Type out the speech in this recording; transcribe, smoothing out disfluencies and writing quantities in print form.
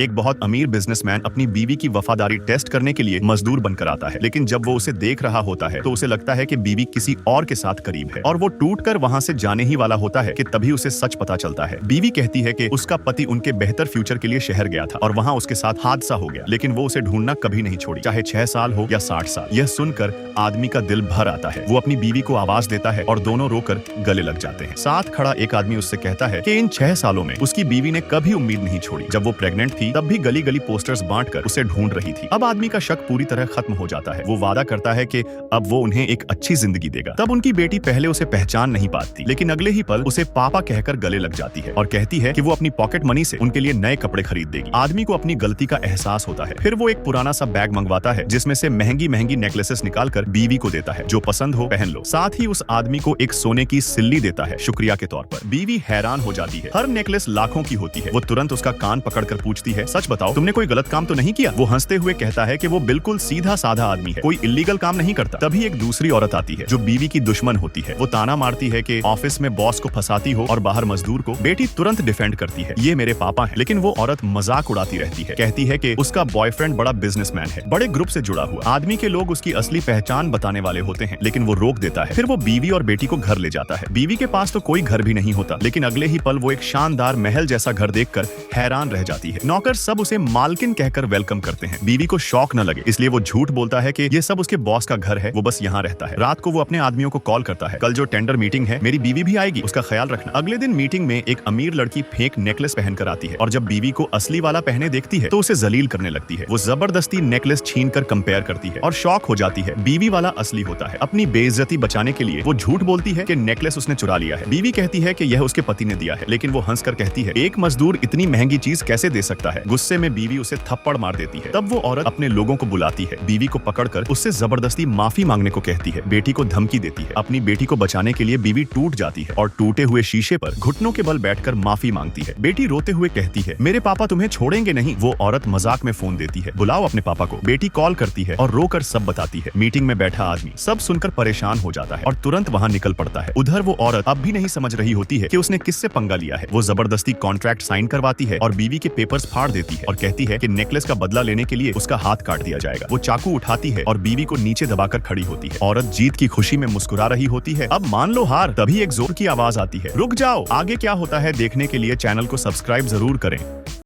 एक बहुत अमीर बिजनेसमैन अपनी बीवी की वफादारी टेस्ट करने के लिए मजदूर बनकर आता है, लेकिन जब वो उसे देख रहा होता है तो उसे लगता है कि बीवी किसी और के साथ करीब है और वो टूटकर वहां से जाने ही वाला होता है कि तभी उसे सच पता चलता है। बीवी कहती है कि उसका पति उनके बेहतर फ्यूचर के लिए शहर गया था और वहां उसके साथ हादसा हो गया, लेकिन वो उसे ढूंढना कभी नहीं छोड़ी, चाहे 6 साल हो या 60 साल। यह सुनकर आदमी का दिल भर आता है। वो अपनी बीवी को आवाज देता है और दोनों रोकर गले लग जाते हैं। साथ खड़ा एक आदमी उससे कहता है कि इन 6 सालों में उसकी बीवी ने कभी उम्मीद नहीं छोड़ी। जब वो प्रेग्नेंट थी तब भी गली गली पोस्टर्स बांटकर उसे ढूंढ रही थी। अब आदमी का शक पूरी तरह खत्म हो जाता है। वो वादा करता है कि अब वो उन्हें एक अच्छी जिंदगी देगा। तब उनकी बेटी पहले उसे पहचान नहीं पाती, लेकिन अगले ही पल उसे पापा कहकर गले लग जाती है और कहती है कि वो अपनी पॉकेट मनी से उनके लिए नए कपड़े खरीद देगी। आदमी को अपनी गलती का एहसास होता है। फिर वो एक पुराना सा बैग मंगवाता है जिसमें से महंगी महंगी नेकलेसेस निकालकर बीवी को देता है। जो पसंद हो पहन लो। साथ ही उस आदमी को एक सोने की सिल्ली देता है शुक्रिया के तौर पर। बीवी हैरान हो जाती है। हर नेकलेस लाखों की होती है। वो तुरंत उसका कान पकड़कर पूछती है, सच बताओ तुमने कोई गलत काम तो नहीं किया? वो हंसते हुए कहता है कि वो बिल्कुल सीधा साधा आदमी है, कोई इल्लीगल काम नहीं करता। तभी एक दूसरी औरत आती है जो बीवी की दुश्मन होती है। वो ताना मारती है कि ऑफिस में बॉस को फंसाती हो और बाहर मजदूर को। बेटी तुरंत डिफेंड करती है, ये मेरे पापा हैं। लेकिन वो औरत मजाक उड़ाती रहती है, कहती है कि उसका बॉयफ्रेंड बड़ा बिजनेसमैन है, बड़े ग्रुप से जुड़ा हुआ। आदमी के लोग उसकी असली पहचान बताने वाले होते हैं, लेकिन वो रोक देता है। फिर वो बीवी और बेटी को घर ले जाता है। बीवी के पास तो कोई घर भी नहीं होता, लेकिन अगले ही पल वो एक शानदार महल जैसा घर देखकर हैरान रह जाती है। नौकर सब उसे मालकिन कहकर वेलकम करते हैं। बीवी को शौक न लगे इसलिए वो झूठ बोलता है कि ये सब उसके बॉस का घर है, वो बस यहाँ रहता है। रात को वो अपने आदमियों को कॉल करता है, कल जो टेंडर मीटिंग है मेरी बीवी भी आएगी, उसका ख्याल रखना। अगले दिन मीटिंग में एक अमीर लड़की फेक नेकलेस पहनकर आती है और जब बीवी को असली वाला पहने देखती है तो उसे जलील करने लगती है। वो जबरदस्ती नेकलेस छीनकर कंपेयर करती है और शॉक हो जाती है, बीवी वाला असली होता है। अपनी बेइज्जती बचाने के लिए वो झूठ बोलती है कि नेकलेस उसने चुरा लिया है। बीवी कहती है कि यह उसके पति ने दिया है, लेकिन वो हंसकर कहती है, एक मजदूर इतनी महंगी चीज कैसे दे सकता है? गुस्से में बीवी उसे थप्पड़ मार देती है। तब वो औरत अपने लोगों को बुलाती है, बीवी को पकड़कर उससे जबरदस्ती माफी मांगने को कहती है, बेटी को धमकी देती है। अपनी बेटी को बचाने के लिए बीवी टूट जाती है और टूटे हुए शीशे पर घुटनों के बल बैठकर माफी मांगती है। बेटी रोते हुए कहती है, मेरे पापा तुम्हें छोड़ेंगे नहीं। वो औरत मजाक में फोन देती है, बुलाओ अपने पापा को। बेटी कॉल करती है और रोकर सब बताती है। मीटिंग में बैठा आदमी सब सुनकर परेशान हो जाता है और तुरंत वहां निकल पड़ता है। उधर वो औरत अब भी नहीं समझ रही होती है कि उसने किससे पंगा लिया है। वो जबरदस्ती कॉन्ट्रैक्ट साइन करवाती है और बीवी के पेपर्स फाड़ देती है और कहती है कि नेकलेस का बदला लेने के लिए उसका हाथ काट दिया जाएगा। वो चाकू उठाती है और बीवी को नीचे दबाकर खड़ी होती है। औरत जीत की खुशी में मुस्कुरा रही होती है, अब मान लो हार। तभी एक जोर की आवाज आती है, रुक जाओ। आगे क्या होता है देखने के लिए चैनल को सब्सक्राइब जरूर करें।